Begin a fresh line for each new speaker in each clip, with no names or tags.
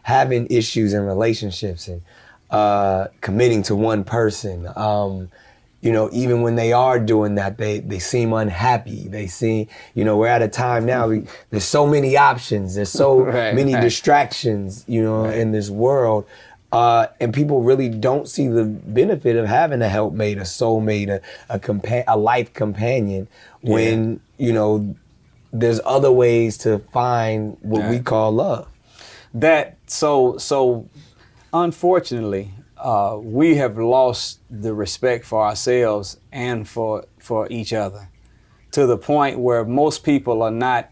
having issues in relationships and committing to one person. Even when they are doing that, they seem unhappy. They seem, we're at a time now, there's so many options, there's so many distractions, in this world. And people really don't see the benefit of having a helpmate, a soulmate, a life companion when, there's other ways to find what we call love.
So unfortunately, we have lost the respect for ourselves and for each other, to the point where most people are not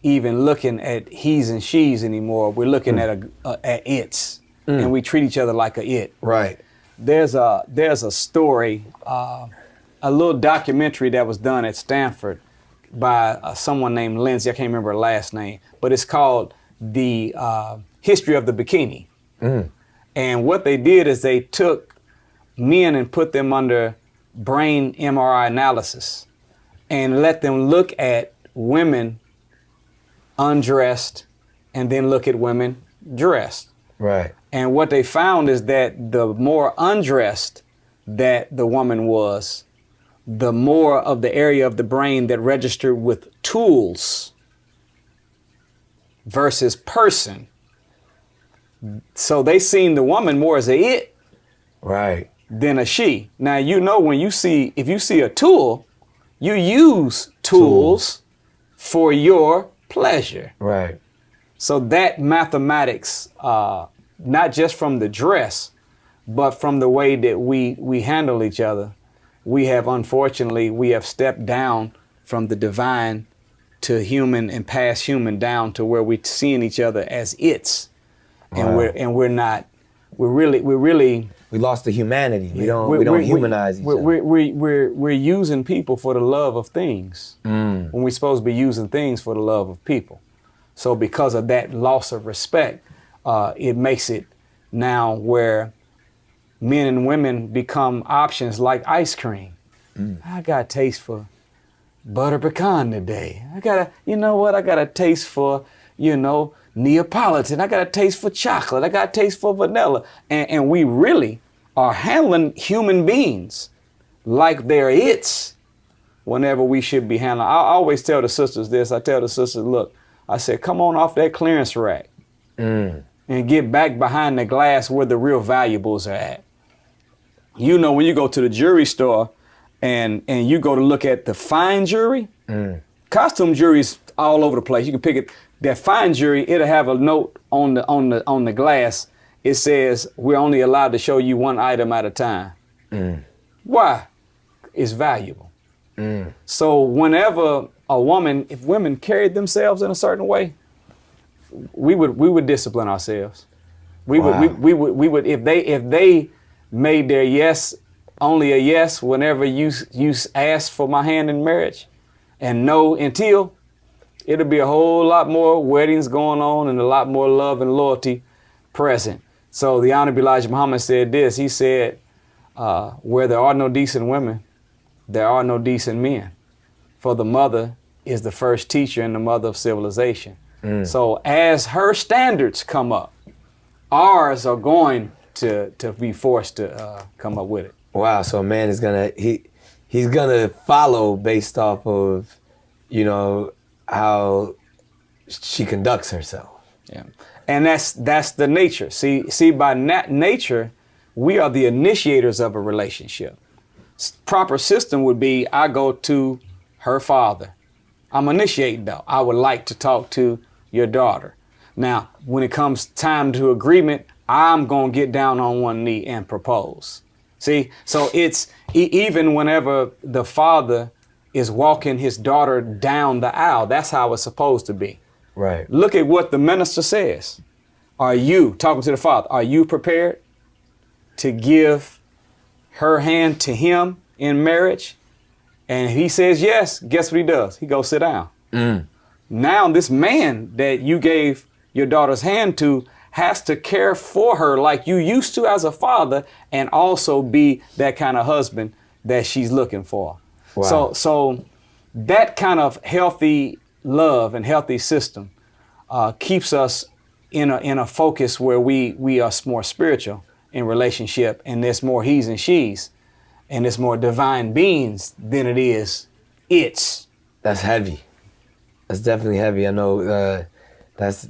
even looking at he's and she's anymore. We're looking at it's, and we treat each other like a it.
Right.
There's a story, a little documentary that was done at Stanford by someone named Lindsay. I can't remember her last name, but it's called The History of the Bikini. And what they did is they took men and put them under brain MRI analysis and let them look at women undressed and then look at women dressed.
Right.
And what they found is that the more undressed that the woman was, the more of the area of the brain that registered with tools versus person. So they seen the woman more as a it than a she. Now, when if you see a tool, you use tools for your pleasure.
Right.
So that mathematics, not just from the dress, but from the way that we handle each other, we have stepped down from the divine to human and past human down to where we're seeing each other as it's. And
we lost the humanity. We don't humanize each other.
We're using people for the love of things when we're supposed to be using things for the love of people. So because of that loss of respect, it makes it now where men and women become options like ice cream. I got a taste for butter pecan today. I got a taste for, Neapolitan. I got a taste for chocolate. I got a taste for vanilla. And we really are handling human beings like they're it's whenever we should be handling. I always tell the sisters this. I tell the sisters, look, I said, come on off that clearance rack and get back behind the glass where the real valuables are at. When you go to the jewelry store and you go to look at the fine jewelry, costume jewelry's all over the place. You can pick it. That fine jewelry, it'll have a note on the glass. It says, we're only allowed to show you one item at a time. Why? It's valuable. So whenever if women carried themselves in a certain way, we would discipline ourselves. We would if they made their yes only a yes whenever you ask for my hand in marriage, and no until, it'll be a whole lot more weddings going on and a lot more love and loyalty present. So the Honorable Elijah Muhammad said this. He said, where there are no decent women, there are no decent men. For the mother is the first teacher and the mother of civilization. So as her standards come up, ours are going to be forced to come up with it.
Wow, so a man is he's gonna follow based off of, how she conducts herself.
Yeah, and that's the nature. See, by nature, we are the initiators of a relationship. Proper system would be, I go to her father. I'm initiating though. I would like to talk to your daughter. Now, when it comes time to agreement, I'm gonna get down on one knee and propose. See, so it's even whenever the father is walking his daughter down the aisle, that's how it's supposed to be.
Right.
Look at what the minister says. Are you, talking to the father, are you prepared to give her hand to him in marriage? And if he says yes, guess what he does? He goes sit down. Now this man that you gave your daughter's hand to has to care for her like you used to as a father, and also be that kind of husband that she's looking for. Wow. So that kind of healthy love and healthy system keeps us in a focus where we are more spiritual in relationship, and there's more he's and she's, and there's more divine beings than it is it's.
That's heavy. That's definitely heavy. I know that's